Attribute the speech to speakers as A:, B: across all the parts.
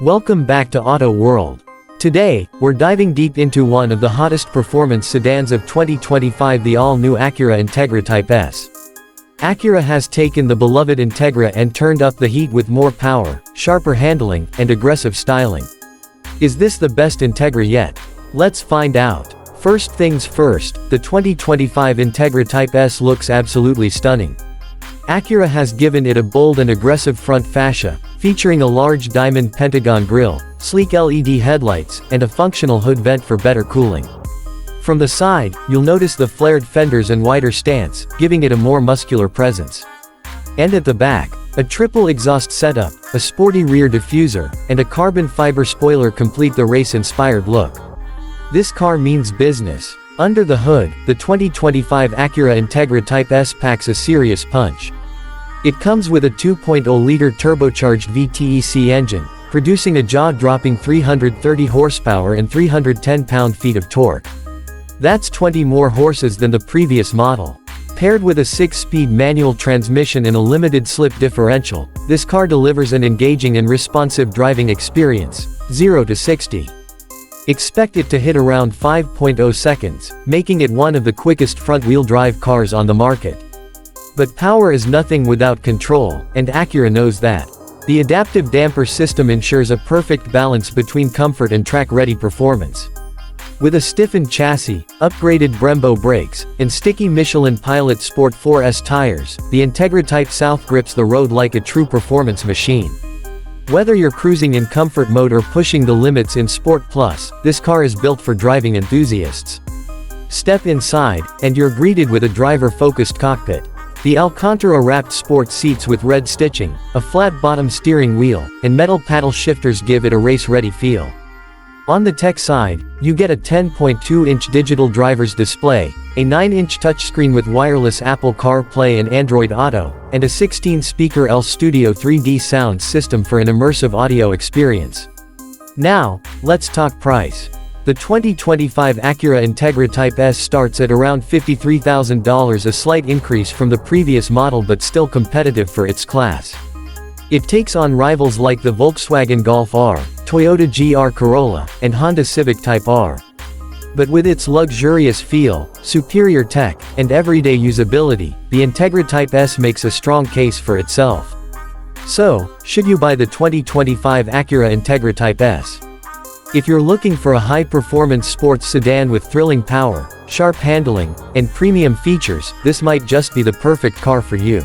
A: Welcome back to Auto World. Today, we're diving deep into one of the hottest performance sedans of 2025, the all-new Acura Integra Type S. Acura has taken the beloved Integra and turned up the heat with more power, sharper handling, and aggressive styling. Is this the best Integra yet? Let's find out. First things first, the 2025 Integra Type S looks absolutely stunning. Acura has given it a bold and aggressive front fascia, featuring a large diamond pentagon grille, sleek LED headlights, and a functional hood vent for better cooling. From the side, you'll notice the flared fenders and wider stance, giving it a more muscular presence. And at the back, a triple exhaust setup, a sporty rear diffuser, and a carbon fiber spoiler complete the race-inspired look. This car means business. Under the hood, the 2025 Acura Integra Type S packs a serious punch. It comes with a 2.0-liter turbocharged VTEC engine, producing a jaw-dropping 330 horsepower and 310 pound-feet of torque. That's 20 more horses than the previous model. Paired with a 6-speed manual transmission and a limited-slip differential, this car delivers an engaging and responsive driving experience, 0 to 60. Expect it to hit around 5.0 seconds, making it one of the quickest front-wheel drive cars on the market. But power is nothing without control, and Acura knows that. The adaptive damper system ensures a perfect balance between comfort and track-ready performance. With a stiffened chassis, upgraded Brembo brakes, and sticky Michelin Pilot Sport 4S tires, the Integra Type S grips the road like a true performance machine. Whether you're cruising in comfort mode or pushing the limits in Sport Plus, this car is built for driving enthusiasts. Step inside, and you're greeted with a driver-focused cockpit. The Alcantara-wrapped sports seats with red stitching, a flat-bottom steering wheel, and metal paddle shifters give it a race-ready feel. On the tech side, you get a 10.2-inch digital driver's display, a 9-inch touchscreen with wireless Apple CarPlay and Android Auto, and a 16-speaker L Studio 3D sound system for an immersive audio experience. Now, let's talk price. The 2025 Acura Integra Type S starts at around $53,000, a slight increase from the previous model but still competitive for its class. It takes on rivals like the Volkswagen Golf R, Toyota GR Corolla, and Honda Civic Type R. But with its luxurious feel, superior tech, and everyday usability, the Integra Type S makes a strong case for itself. So, should you buy the 2025 Acura Integra Type S? If you're looking for a high-performance sports sedan with thrilling power, sharp handling, and premium features, this might just be the perfect car for you.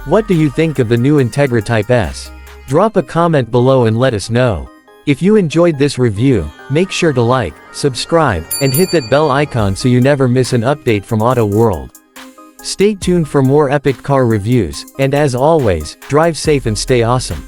A: What do you think of the new Integra Type S? Drop a comment below and let us know. If you enjoyed this review, make sure to like, subscribe, and hit that bell icon so you never miss an update from Auto World. Stay tuned for more epic car reviews, and as always, drive safe and stay awesome.